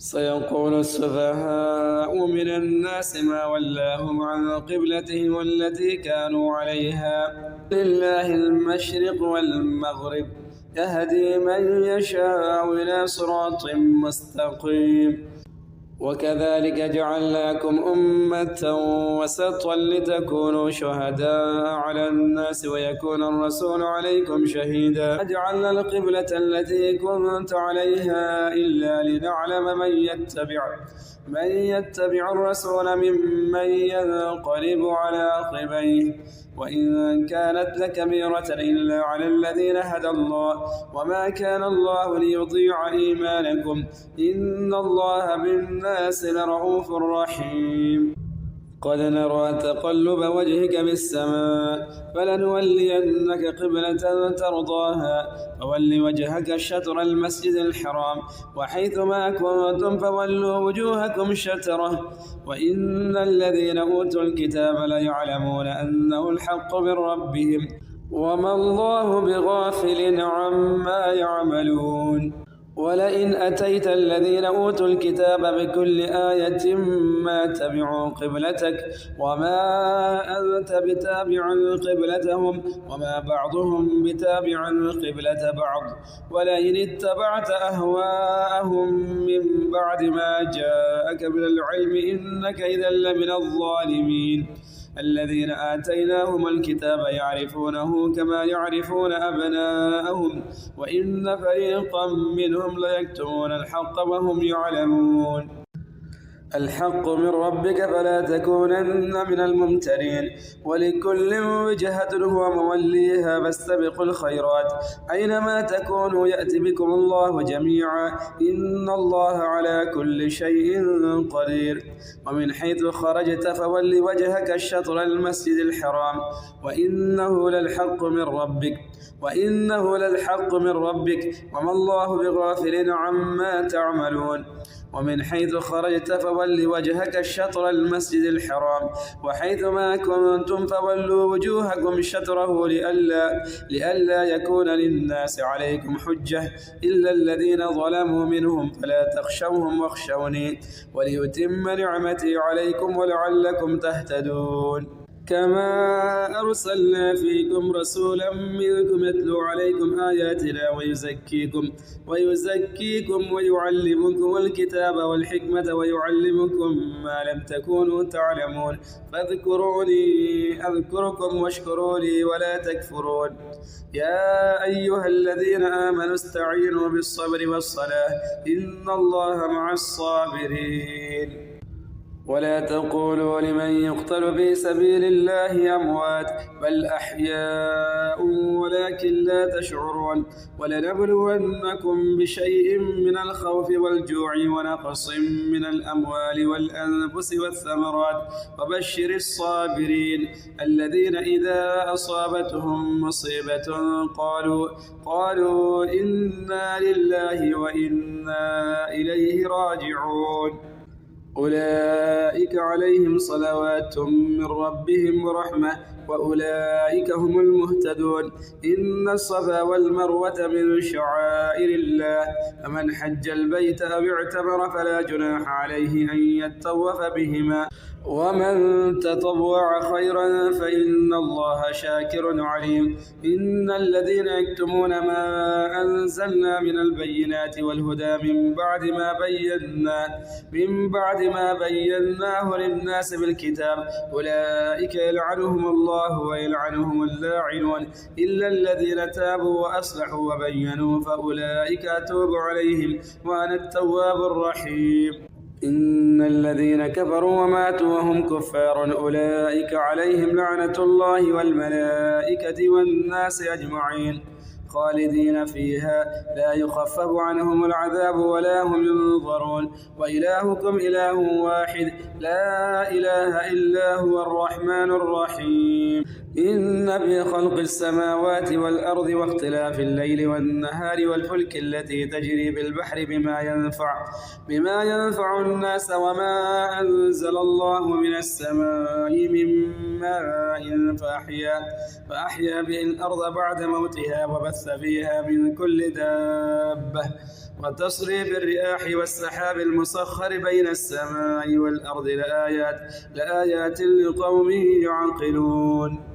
سيقول السفهاء من الناس ما ولاهم عن قبلتهم التي كانوا عليها لله المشرق والمغرب يهدي من يشاء إلى صراط مستقيم وكذلك جعلناكم أمة وسطا لتكونوا شهداء على الناس ويكون الرسول عليكم شهيدا جعلنا القبلة التي كنت عليها إلا لنعلم من يتبع الرسول ممن ينقلب على عقبيه وإن كانت لكبيرة إلا على الذين هدى الله وما كان الله ليضيع إيمانكم إن الله بالناس لرؤوف رحيم قد نرى تقلب وجهك بالسماء فلنولينك قبلة ترضاها فول وجهك شطر المسجد الحرام وحيث ما كنتم فولوا وجوهكم شطره وإن الذين أوتوا الكتاب ليعلمون أنه الحق من ربهم وما الله بغافل عما يعملون ولئن أتيت الذين أوتوا الكتاب بكل آية ما تبعوا قبلتك وما أنت بتابع قبلتهم وما بعضهم بتابع قبلة بعض ولئن اتبعت أهواءهم من بعد ما جاءك من العلم إنك إذا لمن الظالمين الذين آتيناهم الكتاب يعرفونه كما يعرفون أبناءهم وإن فريقا منهم ليكتمون الحق وهم يعلمون الحق من ربك فلا تكونن من الممترين ولكل وجهة هو موليها فاستبقوا الخيرات أينما تكونوا يأتي بكم الله جميعا إن الله على كل شيء قدير ومن حيث خرجت فول وجهك شطر المسجد الحرام وإنه للحق من ربك وما الله بغافل عما تعملون ومن حيث خرجت فول وجهك شطر المسجد الحرام وحيث ما كنتم فولوا وجوهكم شطره لئلا يكون للناس عليكم حجة إلا الذين ظلموا منهم فلا تخشوهم واخشوني وليتم نعمتي عليكم ولعلكم تهتدون كما أرسلنا فيكم رسولا منكم يتلو عليكم آياتنا ويزكيكم ويعلمكم الكتاب والحكمة ويعلمكم ما لم تكونوا تعلمون فاذكروني أذكركم واشكروا لي ولا تكفرون يا أيها الذين آمنوا استعينوا بالصبر والصلاة إن الله مع الصابرين ولا تقولوا لمن يقتل في سبيل الله أموات بل أحياء ولكن لا تشعرون ولنبلونكم بشيء من الخوف والجوع ونقص من الأموال والأنفس والثمرات وبشر الصابرين الذين إذا أصابتهم مصيبة قالوا إنا لله وإنا إليه راجعون أولئك عليهم صلوات من ربهم ورحمة وأولئك هم المهتدون إن الصفا والمروة من شعائر الله فمن حج البيت أو اعتمر فلا جناح عليه أن يطوف بهما ومن تطوع خيرا فإن الله شاكر عليم إن الذين يكتمون ما أنزلنا من البينات والهدى من بعد ما بيناه للناس بالكتاب أولئك يلعنهم الله ويلعنهم اللاعنون إلا الذين تابوا وأصلحوا وبينوا فأولئك أتوب عليهم وأنا التواب الرحيم إن الذين كفروا وماتوا وهم كفار أولئك عليهم لعنة الله والملائكة والناس أجمعين خالدين فيها لا يخفف عنهم العذاب ولا هم ينظرون وإلهكم إله واحد لا إله إلا هو الرحمن الرحيم إن في خلق السماوات والأرض واختلاف الليل والنهار والفلك التي تجري بالبحر بما ينفع الناس وما أنزل الله من السماء من ماء فأحيا به الأرض بعد موتها وبث فيها من كل دابة وتصريف الرياح والسحاب المسخر بين السماء والأرض لآيات لقوم يعقلون.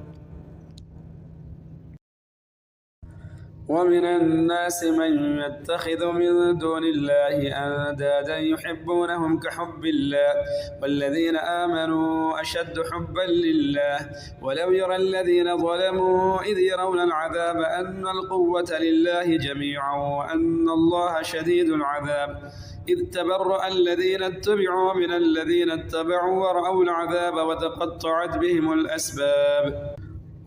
ومن الناس من يتخذ من دون الله أندادا يحبونهم كحب الله والذين آمنوا أشد حبا لله ولو يرى الذين ظلموا إذ يرون العذاب أن القوة لله جميعا وأن الله شديد العذاب إذ تبرأ الذين اتبعوا من الذين اتبعوا ورأوا العذاب وتقطعت بهم الأسباب.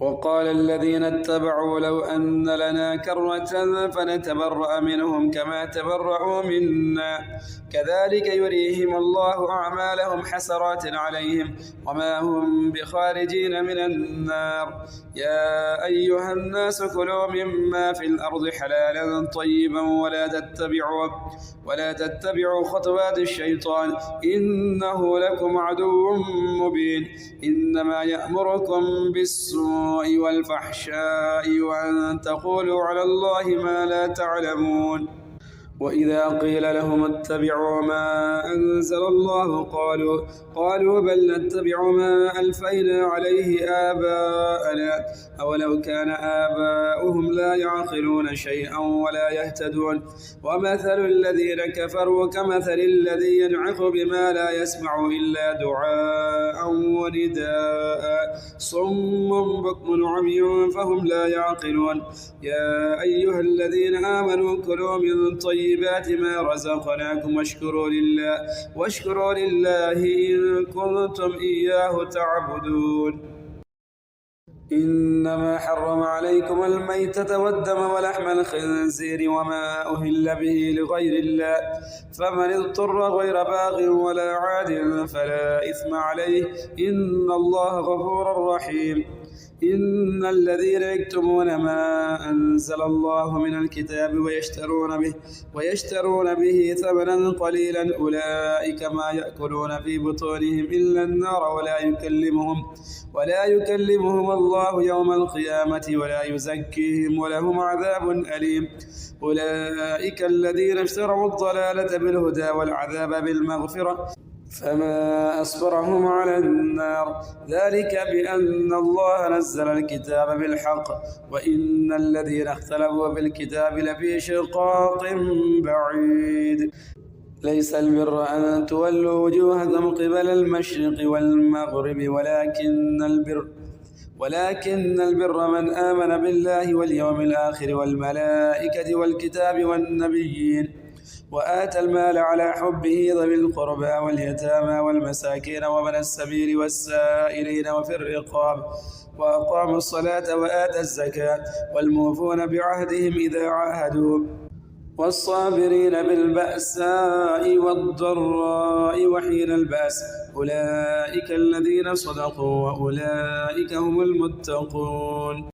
وقال الذين اتبعوا لو أن لنا كرة فنتبرأ منهم كما تبرأوا منا كذلك يريهم الله أعمالهم حسرات عليهم وما هم بخارجين من النار. يا أيها الناس كلوا مما في الأرض حلالا طيبا ولا تتبعوا خطوات الشيطان إنه لكم عدو مبين. إنما يأمركم بالسوء والفحشاء وأن تقولوا على الله ما لا تعلمون. وإذا قيل لهم اتبعوا ما أنزل الله قالوا بل نتبع ما ألفينا عليه آباءنا أولو كان آباؤهم لا يعقلون شيئا ولا يهتدون. ومثل الذين كفروا كمثل الذي ينعق بما لا يسمع إلا دعاء ونداء صم بكم عمي فهم لا يعقلون. يا أيها الذين آمنوا كلوا من طيبات ما رزقناكم واشكروا لله إن كنتم إياه تعبدون. إنما حرم عليكم الميتة والدم ولحم الخنزير وما أهل به لغير الله فمن اضطر غير باغ ولا عاد فلا إثم عليه إن الله غفور رحيم. إن الذين يكتمون ما أنزل الله من الكتاب ويشترون به ثمنا قليلا أولئك ما يأكلون في بطونهم إلا النار ولا يكلمهم الله يوم القيامة ولا يزكيهم ولهم عذاب أليم. أولئك الذين اشتروا الضلالة بالهدى والعذاب بالمغفرة فما أصبرهم على النار ذلك بأن الله نزل الكتاب بالحق وإن الذين اختلفوا بالكتاب لفي شقاق بعيد. ليس البر أن تولوا وجوهكم قبل المشرق والمغرب ولكن البر من آمن بالله واليوم الآخر والملائكة والكتاب والنبيين وآتى المال على حبه ذوي القربى واليتامى والمساكين ومن السبيل والسائلين وفي الرقاب وأقاموا الصلاة وآتى الزكاة والموفون بعهدهم إذا عاهدوا والصابرين بالبأساء والضراء وحين البأس أولئك الذين صدقوا وأولئك هم المتقون.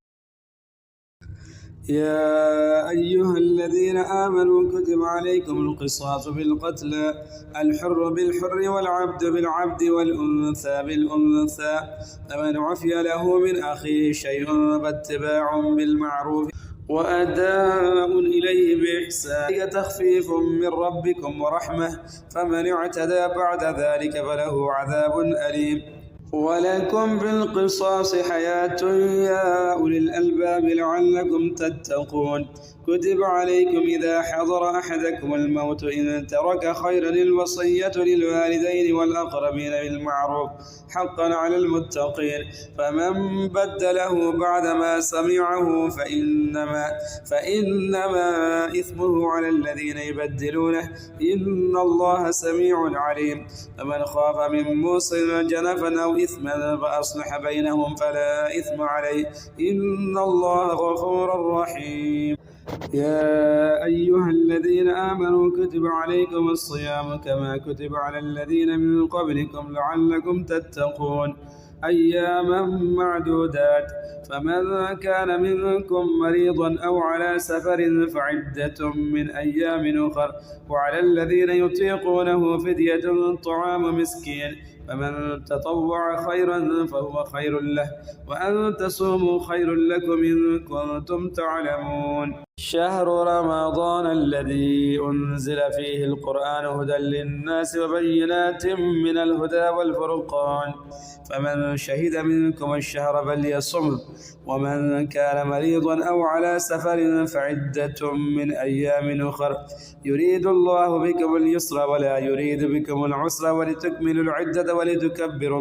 يا أيها الذين آمنوا كتب عليكم القصاص بالقتلى الحر بالحر والعبد بالعبد والأنثى بالأنثى فمن عفي له من أخيه شيء فاتباع بالمعروف وأداء إليه بإحسان تخفيف من ربكم ورحمة فمن اعتدى بعد ذلك فله عذاب أليم. ولكم بالقصاص حياة يا أولي الألباب لعلكم تتقون. كتب عليكم إذا حضر أحدكم الموت إن ترك خيرا الوصية للوالدين والأقربين بالمعروف حقا على المتقين فمن بدله بعدما سمعه فإنما إثمه على الذين يبدلونه إن الله سميع عليم. فمن خاف من موص جنفا أو إثما فأصلح بينهم فلا إثم عليه إن الله غفور رحيم. يا أيها الذين آمنوا كتب عليكم الصيام كما كتب على الذين من قبلكم لعلكم تتقون أياما معدودات فمن كان منكم مريضا أو على سفر فعدة من أيام أخر وعلى الذين يطيقونه فدية طعام مسكين فمن تطوع خيرا فهو خير له وأن تصوموا خير لكم إن كنتم تعلمون. شهر رمضان الذي أنزل فيه القرآن هدى للناس وبينات من الهدى والفرقان فمن شهد منكم الشهر فليصم ومن كان مريضا أو على سفر فعدة من أيام أخر يريد الله بكم اليسر ولا يريد بكم العسر ولتكملوا العدة ولتكبروا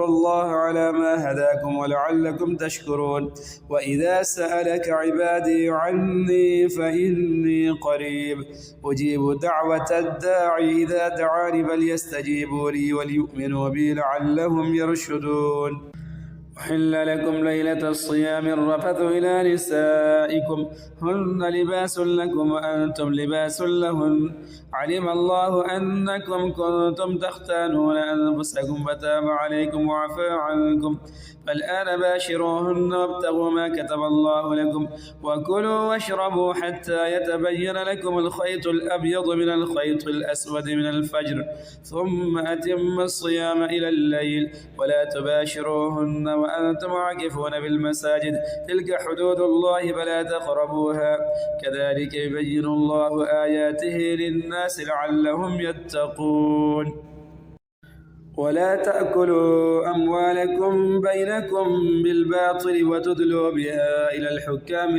الله على ما هداكم ولعلكم تشكرون وإذا سألك عبادي عني فإني قريب أجيب دعوة الداعي إذا دعاني فليستجيبوا لي وليؤمنوا بي لعلهم يرشدون أحل لكم ليلة الصيام الرفث إلى نسائكم هن لباس لكم وأنتم لباس لهن علم الله أنكم كنتم تختانون أنفسكم فتاب عليكم وعفى عنكم فالآن باشروهن وابتغوا ما كتب الله لكم وكلوا واشربوا حتى يتبين لكم الخيط الأبيض من الخيط الأسود من الفجر ثم أتموا الصيام إلى الليل ولا تباشروهن وأنتم عاكفون بالمساجد تلك حدود الله فلا تقربوها كذلك يبين الله آياته للناس لعلهم يتقون ولا تأكلوا أموالكم بينكم بالباطل وتدلوا بها إلى الحكام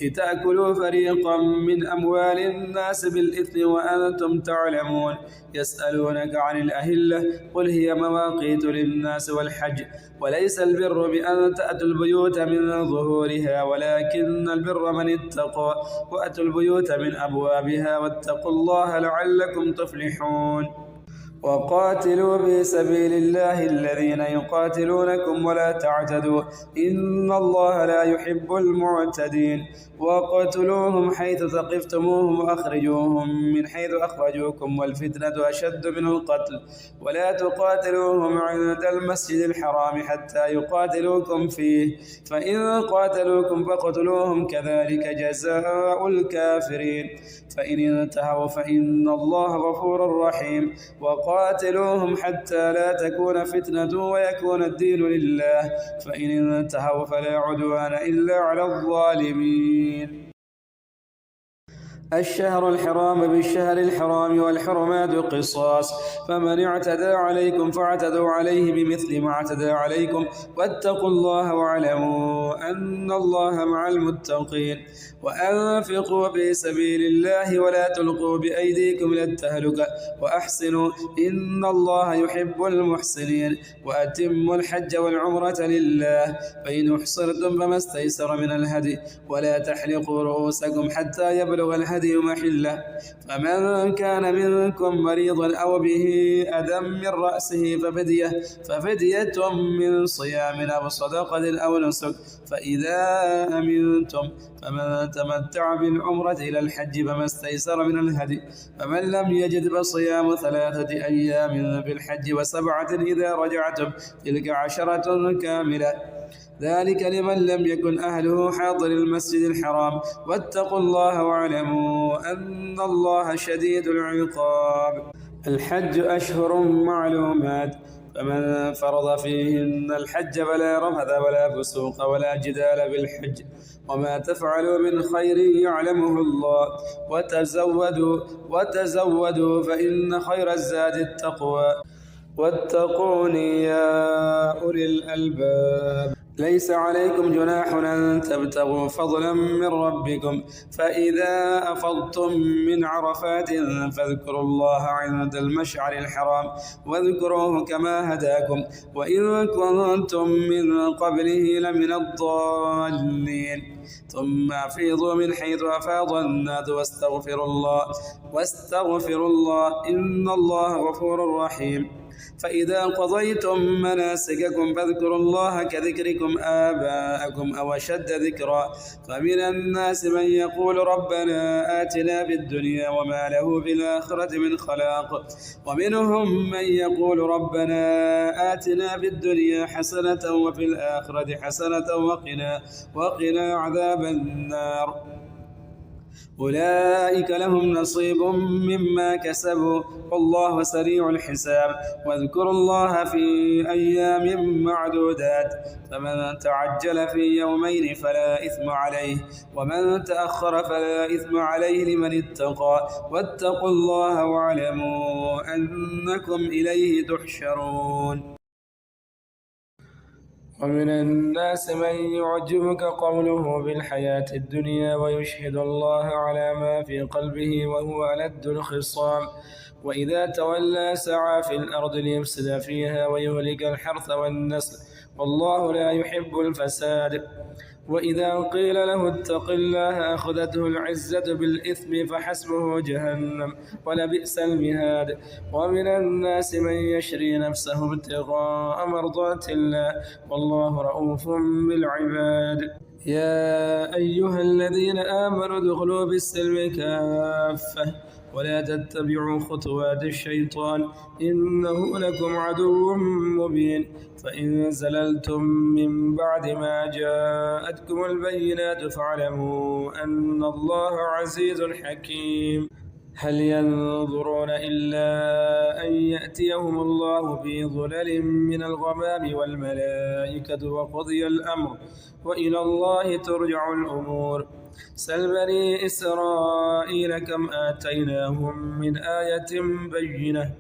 لتأكلوا فريقا من أموال الناس بالإثم وأنتم تعلمون يسألونك عن الأهلة قل هي مواقيت للناس والحج وليس البر بأن تأتوا البيوت من ظهورها ولكن البر من اتقى وأتوا البيوت من أبوابها واتقوا الله لعلكم تفلحون وقاتلوا في سبيل الله الذين يقاتلونكم ولا تعتدوا إن الله لا يحب المعتدين وقتلوهم حيث ثقفتموهم وأخرجوهم من حيث أخرجوكم والفتنة أشد من القتل ولا تقاتلوهم عند المسجد الحرام حتى يقاتلوكم فيه فإن قاتلوكم فاقتلوهم كذلك جزاء الكافرين فإن انتهوا فإن الله غفور رحيم وقاتلوهم حتى لا تكون فتنة ويكون الدين لله فإن انتهوا فلا عدوان إلا على الظالمين الشهر الحرام بالشهر الحرام والحرمات قصاص فمن اعتدى عليكم فاعتدوا عليه بمثل ما اعتدى عليكم واتقوا الله واعلموا أن الله مع المتقين وأنفقوا في سبيل الله ولا تلقوا بأيديكم إلى التهلكة وأحسنوا إن الله يحب المحسنين وأتموا الحج والعمرة لله فإن أحصرتم فما استيسر من الهدي ولا تحلقوا رؤوسكم حتى يبلغ الهدي محله فمن كان منكم مريضا أو به أذى من رأسه ففدية من صيام أو صدقة أو نسك فإذا أمنتم فمن تمتع بالعمرة إلى الحج فما استيسر من الهدي فمن لم يجد فصيام 3 أيام في الحج و7 إذا رجعتم تلك 10 كاملة ذلك لمن لم يكن أهله حاضر المسجد الحرام واتقوا الله واعلموا أن الله شديد العقاب الحج أشهر معلومات فمن فرض فيهن الحج فلا رفث ولا فسوق ولا جدال بالحج وما تفعلوا من خير يعلمه الله وتزودوا فإن خير الزاد التقوى واتقون يا أولي الألباب ليس عليكم جناح أن تبتغوا فضلا من ربكم فإذا أفضتم من عرفات فاذكروا الله عند المشعر الحرام واذكروه كما هداكم وإن كنتم من قبله لمن الضالين ثم أفيضوا من حيث أفاض الناس واستغفروا الله إن الله غفور رحيم فإذا قضيتم مناسككم فاذكروا الله كذكركم آباءكم أو أشد ذكرا فمن الناس من يقول ربنا آتنا في الدنيا وما له في الآخرة من خلاق ومنهم من يقول ربنا آتنا في الدنيا حسنة وفي الآخرة حسنة وقنا عذاب النار أولئك لهم نصيب مما كسبوا والله سريع الحساب. واذكروا الله في أيام معدودات، فمن تعجل في يومين فلا إثم عليه، ومن تأخر فلا إثم عليه لمن اتقى. واتقوا الله واعلموا أنكم إليه تحشرون. ومن الناس من يعجبك قوله بالحياة الدنيا ويشهد الله على ما في قلبه وهو ألد الخصام، وإذا تولى سعى في الأرض ليفسد فيها ويهلك الحرث والنسل، والله لا يحب الفساد. وإذا قيل له اتق الله أخذته العزة بالإثم فحسبه جهنم ولبئس المهاد. ومن الناس من يشري نفسه ابتغاء مرضات الله والله رؤوف بالعباد. يا أيها الذين آمنوا ادخلوا بالسلم كافة ولا تتبعوا خطوات الشيطان إنه لكم عدو مبين. فإن زللتم من بعد ما جاءتكم البينات فاعلموا أن الله عزيز حكيم. هل ينظرون إلا أن يأتيهم الله في ظلل من الغمام والملائكة وقضي الأمر وإلى الله ترجع الأمور. سل بني إسرائيل كم آتيناهم من آية بينة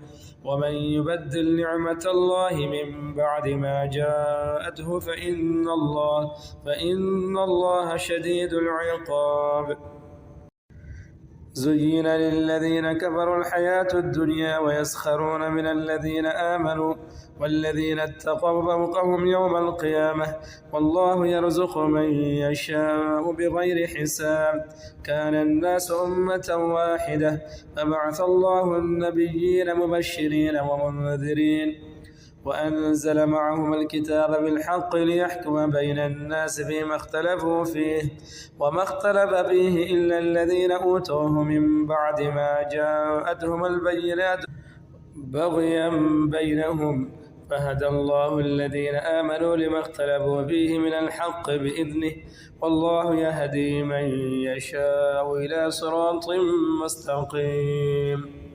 ومن يبدل نعمة الله من بعد ما جاءته فإن الله شديد العقاب. زين للذين كفروا الحياة الدنيا ويسخرون من الذين آمنوا والذين اتقوا فوقهم يوم القيامة والله يرزق من يشاء بغير حساب. كان الناس أمة واحدة فبعث الله النبيين مبشرين ومنذرين وأنزل معهم الكتاب بالحق ليحكم بين الناس فيما اختلفوا فيه وما اختلف فيه إلا الذين أوتوه من بعد ما جاءتهم البينات بغيا بينهم فهدى الله الذين آمنوا لما اختلفوا فيه من الحق بإذنه والله يهدي من يشاء إلى صراط مستقيم.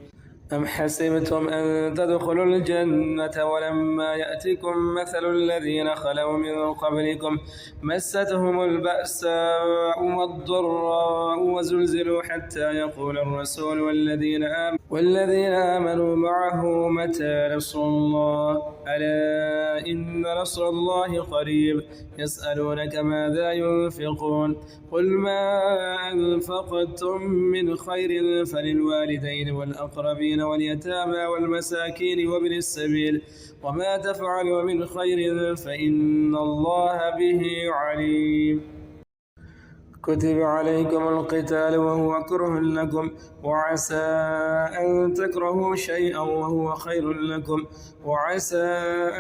أم حسبتم أن تدخلوا الجنة ولما يأتكم مثل الذين خلوا من قبلكم مستهم البأساء والضراء وزلزلوا حتى يقول الرسول والذين آمنوا معه متى نصر الله ألا إن نصر الله قريب. يسألونك ماذا ينفقون قل ما أنفقتم من خير فللوالدين والأقربين واليتامى والمساكين وابن السبيل وما تفعلوا من خير فإن الله به عليم. كتب عليكم القتال وهو كره لكم وعسى أن تكرهوا شيئا وهو خير لكم وعسى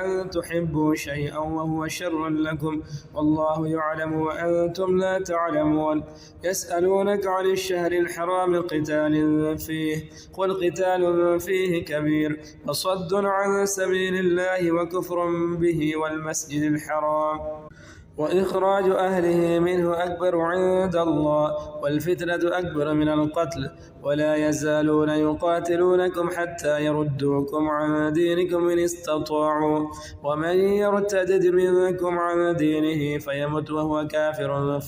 أن تحبوا شيئا وهو شر لكم والله يعلم وأنتم لا تعلمون. يسألونك عن الشهر الحرام قتال فيه قل قتال فيه كبير وصد عن سبيل الله وكفر به والمسجد الحرام وإخراج أهله منه أكبر عند الله والفتنة أكبر من القتل ولا يزالون يقاتلونكم حتى يردوكم عن دينكم إن استطاعوا ومن يرتد منكم عن دينه فيمت وهو كافر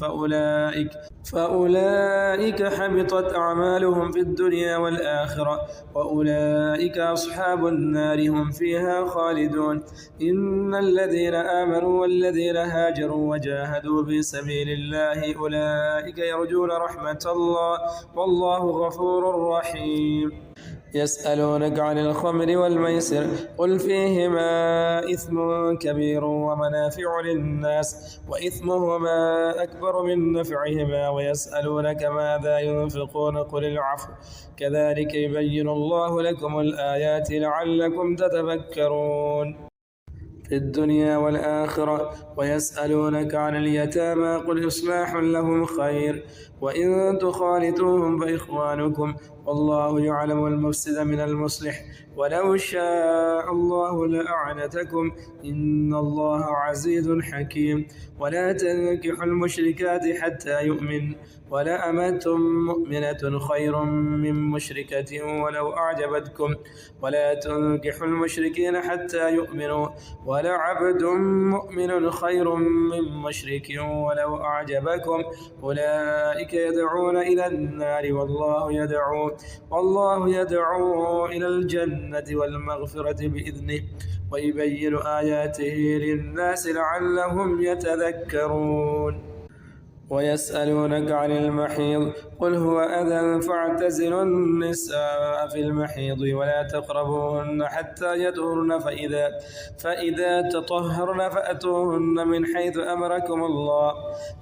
فأولئك حبطت أعمالهم في الدنيا والآخرة وأولئك أصحاب النار هم فيها خالدون. إن الذين آمنوا والذين هاجروا وجاهدوا في سبيل الله أولئك يرجون رحمة الله والله غفور رحيم. يسألونك عن الخمر والميسر قل فيهما إثم كبير ومنافع للناس وإثمهما أكبر من نفعهما ويسألونك ماذا ينفقون قل العفو كذلك يبين الله لكم الآيات لعلكم تتفكرون في الدنيا والآخرة. ويسألونك عن اليتامى قل إصلاح لهم خير وإن تخالطوهم فإخوانكم والله يعلم المفسد من المصلح ولو شاء الله لأعنتكم إن الله عزيز حكيم ولا تنكحوا المشركات حتى يؤمن ولأمة مؤمنة خير من مشركة ولو أعجبتكم ولا تنكحوا المشركين حتى يؤمنوا ولعبد مؤمن خير من مشرك ولو أعجبكم أولئك يدعون إلى النار والله يدعو إلى الجنة والمغفرة بإذنه ويبين آياته للناس لعلهم يتذكرون ويسألونك عن المحيض قل هو أذى فاعتزلوا النساء في المحيض ولا تقربوهن حتى يطهرن فإذا تطهرن فأتوهن من حيث أمركم الله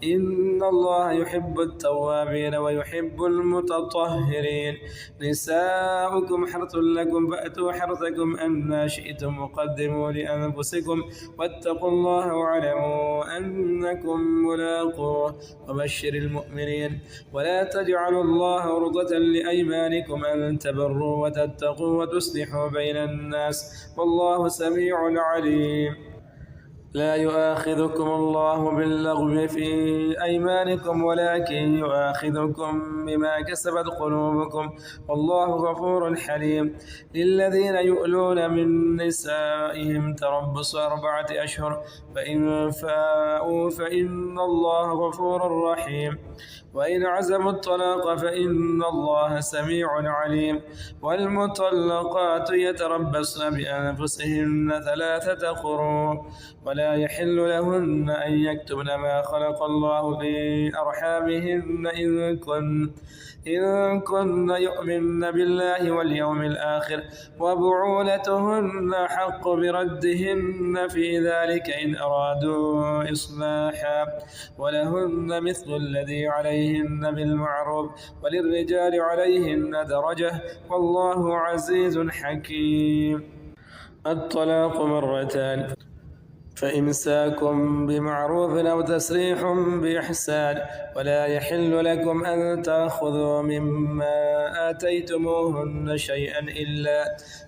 إن الله يحب التوابين ويحب المتطهرين نساؤكم حرث لكم فأتوا حرثكم أن شئتم وقدموا لأنفسكم واتقوا الله واعلموا أنكم ملاقوه وبشر المؤمنين ولا تجعلوا الله عرضة لأيمانكم أن تبروا وتتقوا وتصلحوا بين الناس والله سميع عليم لا يؤاخذكم الله باللغو في أيمانكم ولكن يؤاخذكم بما كسبت قلوبكم والله غفور حليم للذين يؤلون من نسائهم تربص 4 أشهر فإن فاءوا فإن الله غفور رحيم وإن عزموا الطلاق فإن الله سميع عليم والمطلقات يتربصن بأنفسهن 3 قروء ولا يحل لهن أن يكتبن ما خلق الله في أرحامهن إن كن يؤمن بالله واليوم الآخر وبعولتهن حق بردهن في ذلك إن أرادوا إصلاحا ولهن مثل الذي عليهن بالمعروف وللرجال عليهن درجة والله عزيز حكيم الطلاق 2 فإمساك بمعروف أو تسريح بإحسان ولا يحل لكم أن تأخذوا مما آتيتموهن شيئا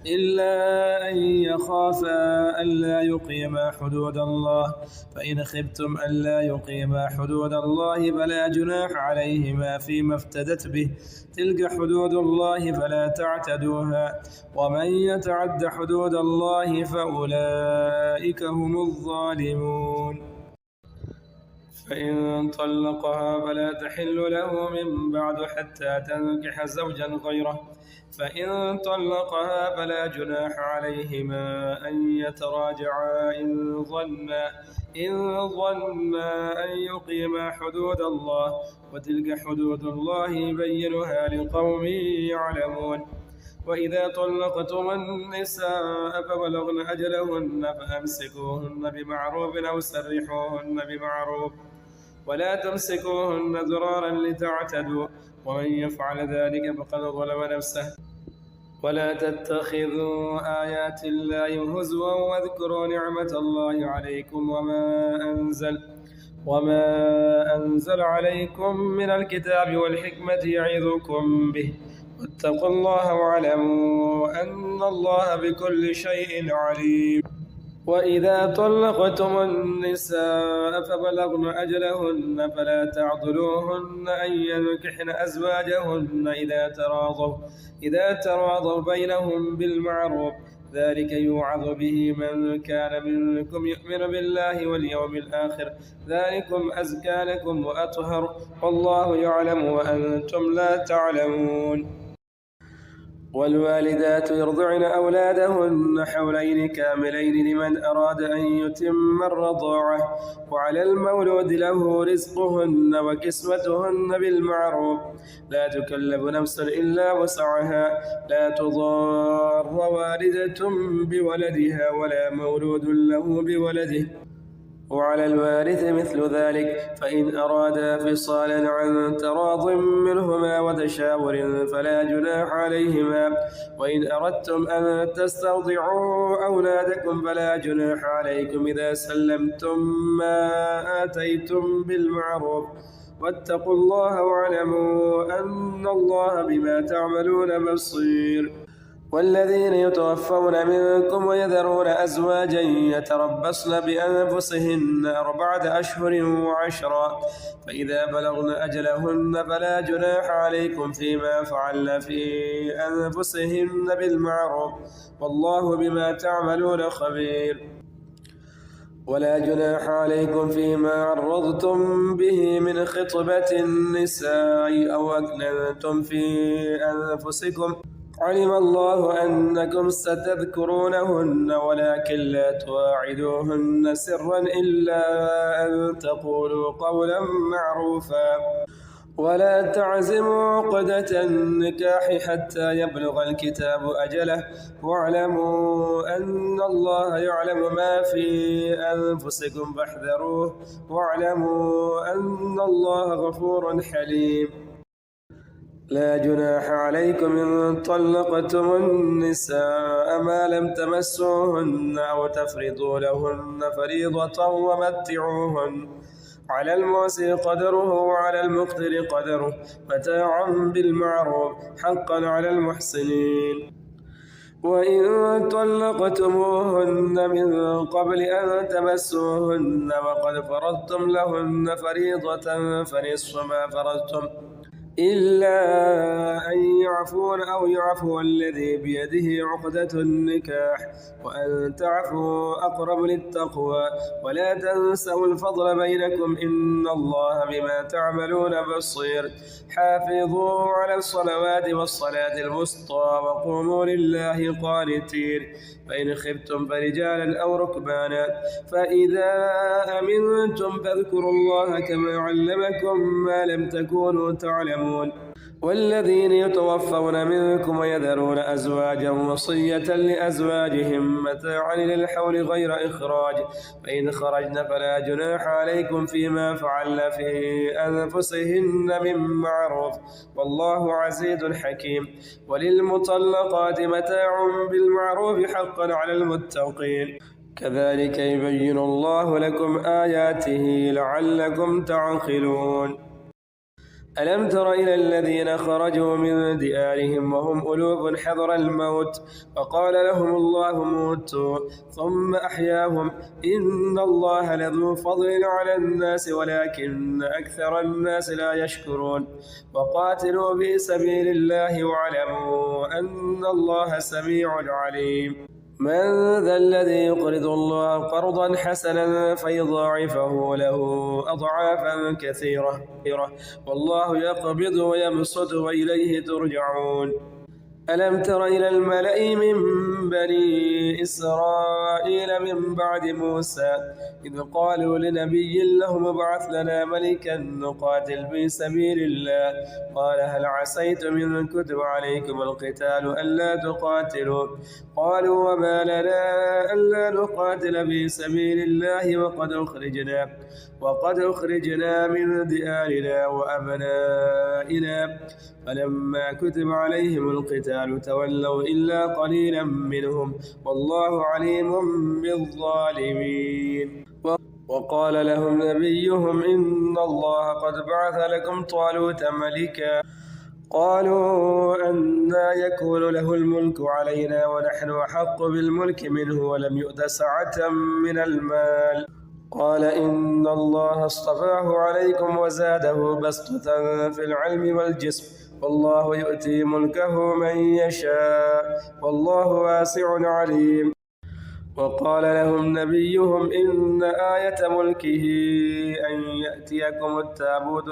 إلا أن يخافا ألا يقيما حدود الله فإن خفتم ألا يقيما حدود الله فلا جناح عليهما فيما افتدت به تلك حدود الله فلا تعتدوها ومن يتعد حدود الله فأولئك هم الظالمون فإن طلقها فلا تحل له من بعد حتى تنكح زوجا غيره فإن طلقها فلا جناح عليهما أن يتراجعا إن ظنا أن يقيما حدود الله وتلك حدود الله يبينها لقوم يعلمون وإذا طلقتم النساء فبلغن أجلهن فأمسكوهن بمعروف أو سرحوهن بمعروف ولا تمسكوهن ضرارا لتعتدوا ومن يفعل ذلك فقد ظلم نفسه ولا تتخذوا آيات الله هزوا واذكروا نعمة الله عليكم وما أنزل عليكم من الكتاب والحكمة يعظكم به واتقوا الله واعلموا أن الله بكل شيء عليم وإذا طلقتم النساء فبلغن أجلهن فلا تعضلوهن أن ينكحن أزواجهن إذا تراضوا بينهم بالمعروف ذلك يوعظ به من كان منكم يؤمن بالله واليوم الآخر ذلكم أزكى لكم وأطهر والله يعلم وأنتم لا تعلمون والوالدات يرضعن أولادهن حولين كاملين لمن أراد أن يتم الرضاعة وعلى المولود له رزقهن وكسوتهن بالمعروف لا تكلف نفس إلا وسعها لا تضار والدة بولدها ولا مولود له بولده وعلى الوارث مثل ذلك فإن أرادا فصالا عن تراض منهما وتشاور فلا جناح عليهما وإن أردتم أن تسترضعوا أولادكم فلا جناح عليكم إذا سلمتم ما آتيتم بالمعروف واتقوا الله واعلموا أن الله بما تعملون بصير. والذين يتوفون منكم ويذرون أزواجا يتربصن بأنفسهن 4 أشهر وعشرا، فإذا بلغن أجلهن فلا جناح عليكم فيما فعلن في أنفسهن بالمعروف، والله بما تعملون خبير. ولا جناح عليكم فيما عرضتم به من خطبة النساء أو أكننتم في أنفسكم، علم الله أنكم ستذكرونهن ولكن لا تواعدوهن سرا إلا أن تقولوا قولا معروفا، ولا تعزموا عقدة النكاح حتى يبلغ الكتاب أجله، واعلموا أن الله يعلم ما في أنفسكم فاحذروه، واعلموا أن الله غفور حليم. لا جناح عليكم إن طلقتم النساء ما لم تمسوهن أو تفرضوا لهن فريضة ومتعوهن على الموسع قدره وعلى المقتر قدره متاعا بالمعروف حقا على المحسنين. وإن طلقتموهن من قبل أن تمسوهن وقد فرضتم لهن فريضة فنصف ما فرضتم إلا أن يعفون أو يعفو الذي بيده عقدة النكاح، وأن تعفوا أقرب للتقوى، ولا تنسوا الفضل بينكم إن الله بما تعملون بصير. حافظوا على الصلوات والصلاة الوسطى وقوموا لله قانتين، فإن خفتم فرجالا أو ركبانا، فإذا أمنتم فاذكروا الله كما علمكم ما لم تكونوا تعلمون. والذين يتوفون منكم ويذرون أزواجا وصية لأزواجهم متاعا للحول غير إخراج، فإن خرجن فلا جناح عليكم فيما فعلن في أنفسهن من معروف، والله عزيز حكيم. وللمطلقات متاع بالمعروف حقا على المتقين، كذلك يبين الله لكم آياته لعلكم تعقلون. ألم تر إلى الذين خرجوا من ديارهم وهم ألوف حذر الموت فقال لهم الله موتوا ثم أحياهم، إن الله لذو فضل على الناس ولكن أكثر الناس لا يشكرون. وقاتلوا في سبيل الله واعلموا أن الله سميع عليم. من ذا الذي يقرض الله قرضا حسنا فيضاعفه له أضعافا كثيرة، والله يقبض ويبسط وإليه ترجعون. ألم تر إلى الملأ من بني إسرائيل من بعد موسى إذ قالوا لنبي لهم ابعث لنا ملكا نقاتل في سبيل الله، قال هل عسيتم إن كتب عليكم القتال ألا تقاتلوا، قالوا وما لنا ألا نقاتل في سبيل الله وقد أخرجنا من ديارنا وأبنائنا، فلما كتب عليهم القتال تولوا إلا قليلا منهم، والله عليم بالظالمين. وقال لهم نبيهم إن الله قد بعث لكم طالوت ملكا، قالوا أنى يكون له الملك علينا ونحن أحق بالملك منه ولم يؤت سعة من المال، قال إن الله اصطفاه عليكم وزاده بسطة في العلم والجسم، والله يؤتي ملكه من يشاء والله واسع عليم. وقال لهم نبيهم إن آية ملكه أن يأتيكم التابوت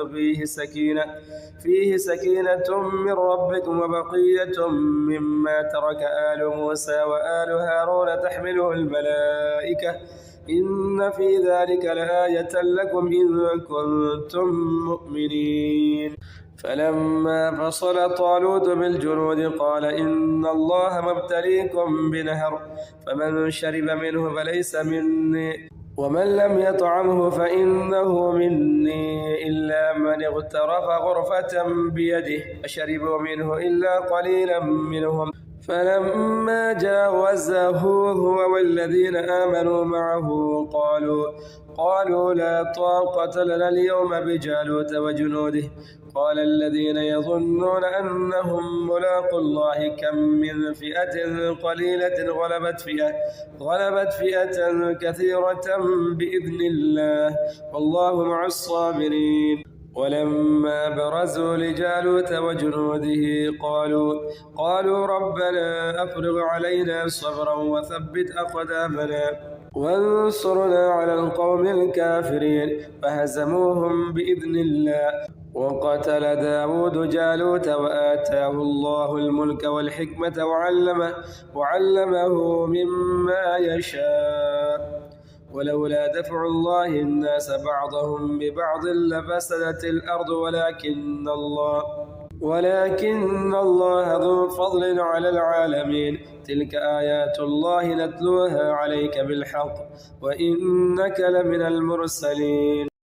فيه سكينة من ربكم وبقية مما ترك آل موسى وآل هارون تحمله الملائكة، إن في ذلك لآية لكم إن كنتم مؤمنين. فلما فصل طالوت بالجنود قال إن الله مبتليكم بنهر، فمن شرب منه فليس مني ومن لم يطعمه فإنه مني إلا من اغترف غرفة بيده، فشربوا منه إلا قليلا منهم، فلما جاوزه هو والذين آمنوا معه قالوا لا طاقة لنا اليوم بجالوت وجنوده. قال الذين يظنون أنهم ملاقوا الله كم من فئة قليلة غلبت فئة كثيرة بإذن الله والله مع الصابرين. ولما برزوا لجالوت وجنوده قالوا ربنا أفرغ علينا صبرا وثبت أقدامنا وانصرنا على القوم الكافرين. فهزموهم بإذن الله. وقتل داود جالوت وآتاه الله الملك والحكمة وعلمه مما يشاء. ولولا دفع الله الناس بعضهم ببعض لفسدت الأرض ولكن الله ذو فضل على العالمين. تلك آيات الله نتلوها عليك بالحق وإنك لمن المرسلين.